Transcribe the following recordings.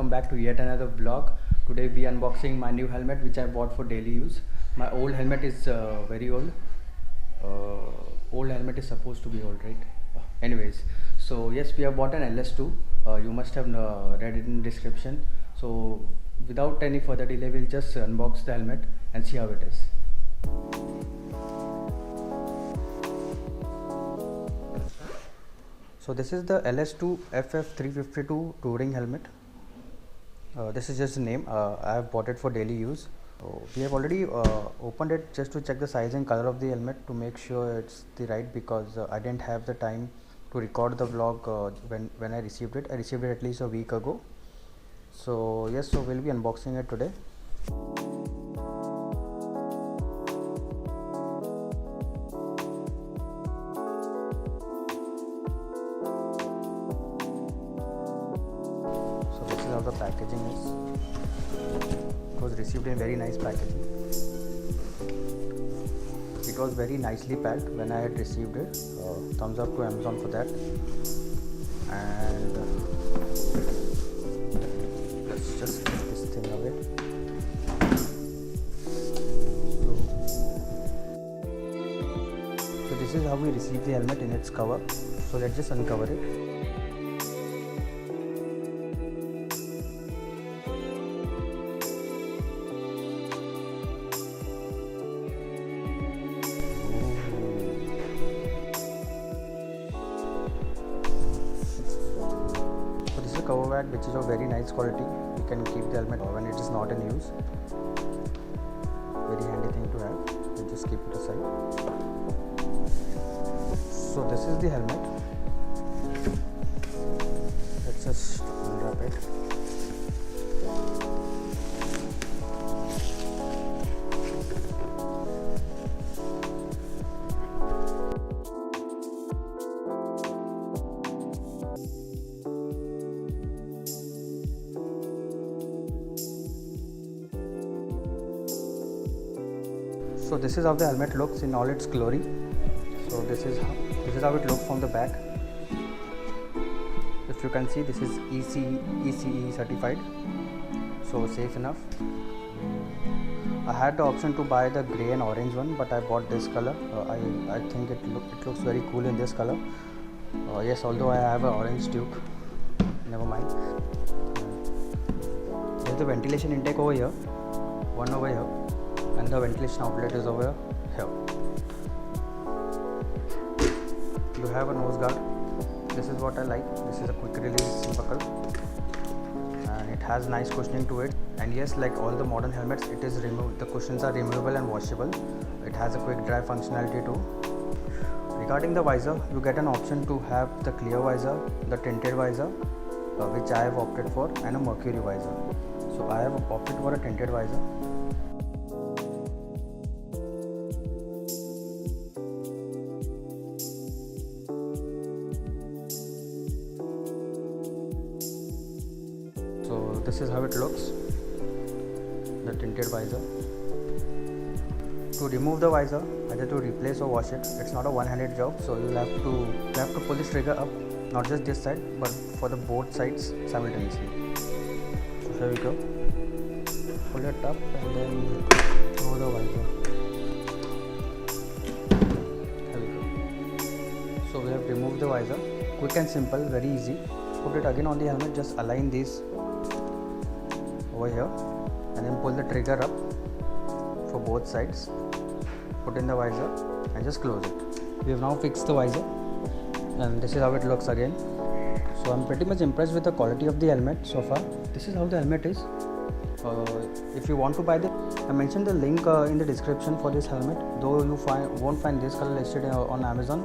welcome back to yet another vlog. Today we unboxing my new helmet which I bought for daily use. My old helmet is very old. Old helmet is supposed to be old, right? Anyways, so yes, we have bought an LS2. You must have read it in the description. So without any further delay, we'll just unbox the helmet and see how it is. So this is the LS2 FF352 touring helmet. This is just the name. I have bought it for daily use. So we have already opened it just to check the size and color of the helmet to make sure it's the right, because I didn't have the time to record the vlog when I received it. I received it at least a week ago. So yes, so we'll be unboxing it today. This is how the packaging is. It was received in very nice packaging. It was very nicely packed when I had received it. Thumbs up to Amazon for that. And let's just get this thing away. So this is how we receive the helmet in its cover. So let's just uncover it. Cover bag which is of very nice quality. You can keep the helmet when it is not in use. Very handy thing to have. You just keep it aside. So this is the helmet. Let's just unwrap it. So this is how the helmet looks in all its glory. So this is how it looks from the back. If you can see, this is ECE certified, so safe enough. I had the option to buy the grey and orange one, but I bought this color. I think it looks very cool in this color. Yes, although I have an orange Duke, never mind. There's the ventilation intake over here, one over here, and the ventilation outlet is over here. You have a nose guard. This is what I like. This is a quick release buckle, and it has nice cushioning to it. And yes, like all the modern helmets, it is the cushions are removable and washable. It has a quick dry functionality too. Regarding the visor, you get an option to have the clear visor, the tinted visor, which I have opted for, and a mercury visor. So I have opted for a tinted visor. So this is how it looks, the tinted visor. To remove the visor, either to replace or wash it, it's not a one-handed job, so you'll have to pull this trigger up, not just this side, but for the both sides simultaneously. So here we go. Pull it up and then throw the visor. Here we go. So we have removed the visor. Quick and simple, very easy. Put it again on the helmet. Just align these over here and then pull the trigger up for both sides. Put in the visor and just close it. We have now fixed the visor, and this is how it looks again. So I'm pretty much impressed with the quality of the helmet so far. This is how the helmet is. If you want to buy this, I mentioned the link in the description for this helmet. Though you won't find this color listed on Amazon,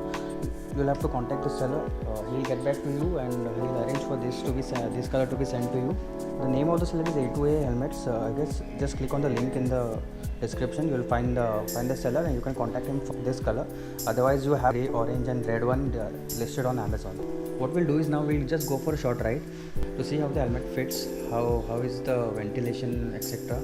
you'll have to contact the seller. He'll get back to you and he'll arrange for this color to be sent to you. The name of the seller is A2A Helmets. I guess just click on the link in the description. You'll find the seller and you can contact him for this color. Otherwise, you have grey, orange, and red one listed on Amazon. What we'll do is now we'll just go for a short ride to see how the helmet fits, how is the ventilation, etc.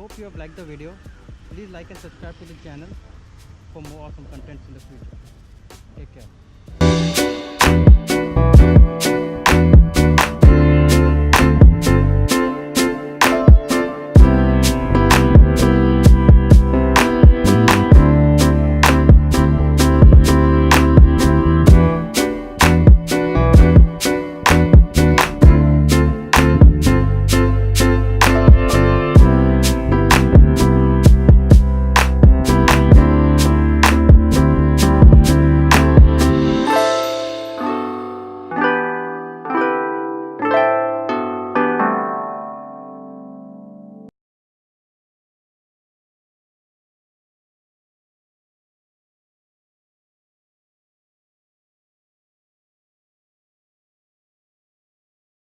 hope you have liked the video. Please like and subscribe to the channel for more awesome contents in the future. Take care.